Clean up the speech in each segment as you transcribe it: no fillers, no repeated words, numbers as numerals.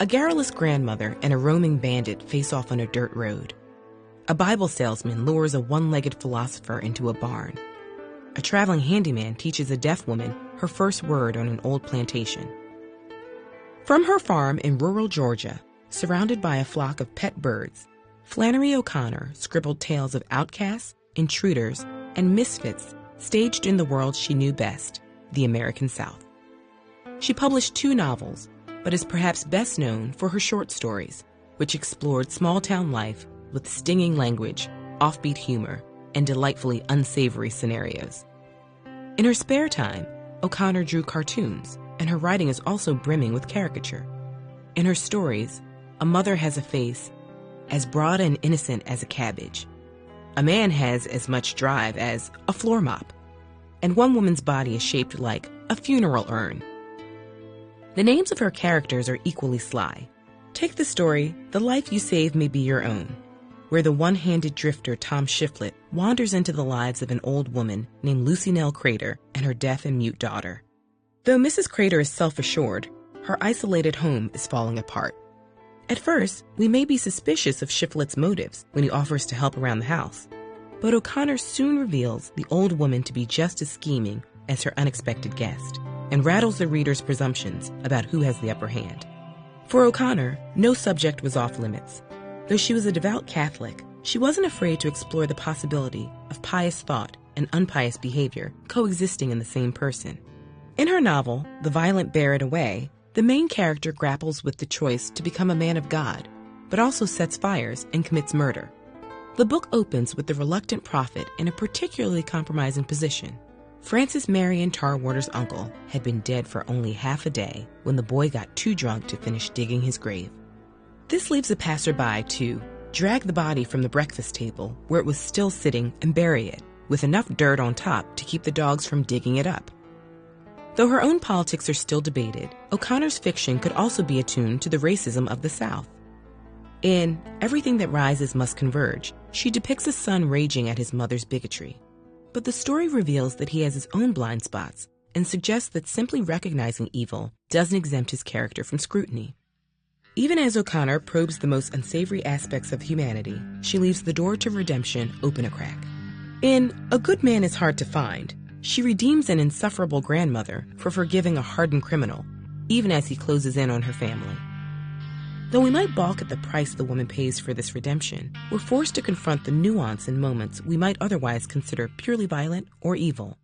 A garrulous grandmother and a roaming bandit face off on a dirt road. A Bible salesman lures a one-legged philosopher into a barn. A traveling handyman teaches a deaf woman her first word on an old plantation. From her farm in rural Georgia, surrounded by a flock of pet birds, Flannery O'Connor scribbled tales of outcasts, intruders, and misfits staged in the world she knew best, the American South. She published 2 novels, but is perhaps best known for her short stories, which explored small-town life with stinging language, offbeat humor, and delightfully unsavory scenarios. In her spare time, O'Connor drew cartoons, and her writing is also brimming with caricature. In her stories, a mother has a face as broad and innocent as a cabbage. A man has as much drive as a floor mop, and one woman's body is shaped like a funeral urn. The names of her characters are equally sly. Take the story, The Life You Save May Be Your Own, where the one-handed drifter Tom Shiflett wanders into the lives of an old woman named Lucy Nell Crater and her deaf and mute daughter. Though Mrs. Crater is self-assured, her isolated home is falling apart. At first, we may be suspicious of Shiflett's motives when he offers to help around the house, but O'Connor soon reveals the old woman to be just as scheming as her unexpected guest, and rattles the reader's presumptions about who has the upper hand. For O'Connor, no subject was off limits. Though she was a devout Catholic, she wasn't afraid to explore the possibility of pious thought and unpious behavior coexisting in the same person. In her novel, The Violent Bear It Away, the main character grapples with the choice to become a man of God, but also sets fires and commits murder. The book opens with the reluctant prophet in a particularly compromising position. Francis Marion Tarwater's uncle had been dead for only half a day when the boy got too drunk to finish digging his grave. This leaves a passerby to drag the body from the breakfast table where it was still sitting and bury it, with enough dirt on top to keep the dogs from digging it up. Though her own politics are still debated, O'Connor's fiction could also be attuned to the racism of the South. In Everything That Rises Must Converge, she depicts a son raging at his mother's bigotry. But the story reveals that he has his own blind spots and suggests that simply recognizing evil doesn't exempt his character from scrutiny. Even as O'Connor probes the most unsavory aspects of humanity, she leaves the door to redemption open a crack. In A Good Man Is Hard to Find, she redeems an insufferable grandmother for forgiving a hardened criminal, even as he closes in on her family. Though we might balk at the price the woman pays for this redemption, we're forced to confront the nuance in moments we might otherwise consider purely violent or evil.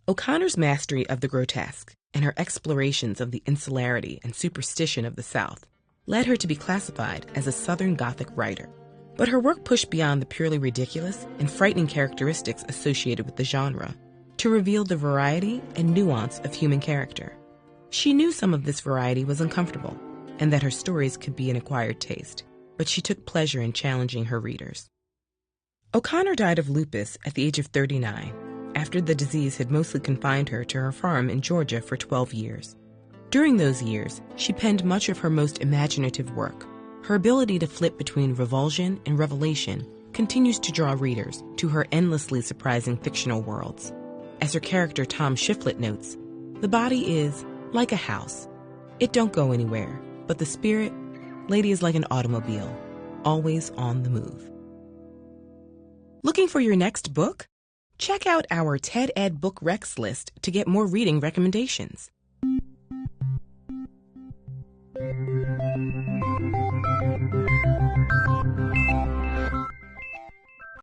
O'Connor's mastery of the grotesque and her explorations of the insularity and superstition of the South led her to be classified as a Southern Gothic writer. But her work pushed beyond the purely ridiculous and frightening characteristics associated with the genre to reveal the variety and nuance of human character. She knew some of this variety was uncomfortable, and that her stories could be an acquired taste, but she took pleasure in challenging her readers. O'Connor died of lupus at the age of 39, after the disease had mostly confined her to her farm in Georgia for 12 years. During those years, she penned much of her most imaginative work. Her ability to flip between revulsion and revelation continues to draw readers to her endlessly surprising fictional worlds. As her character Tom Shiflett notes, the body is like a house. It don't go anywhere, but the spirit, lady, is like an automobile, always on the move. Looking for your next book? Check out our TED Ed Book Recs list to get more reading recommendations.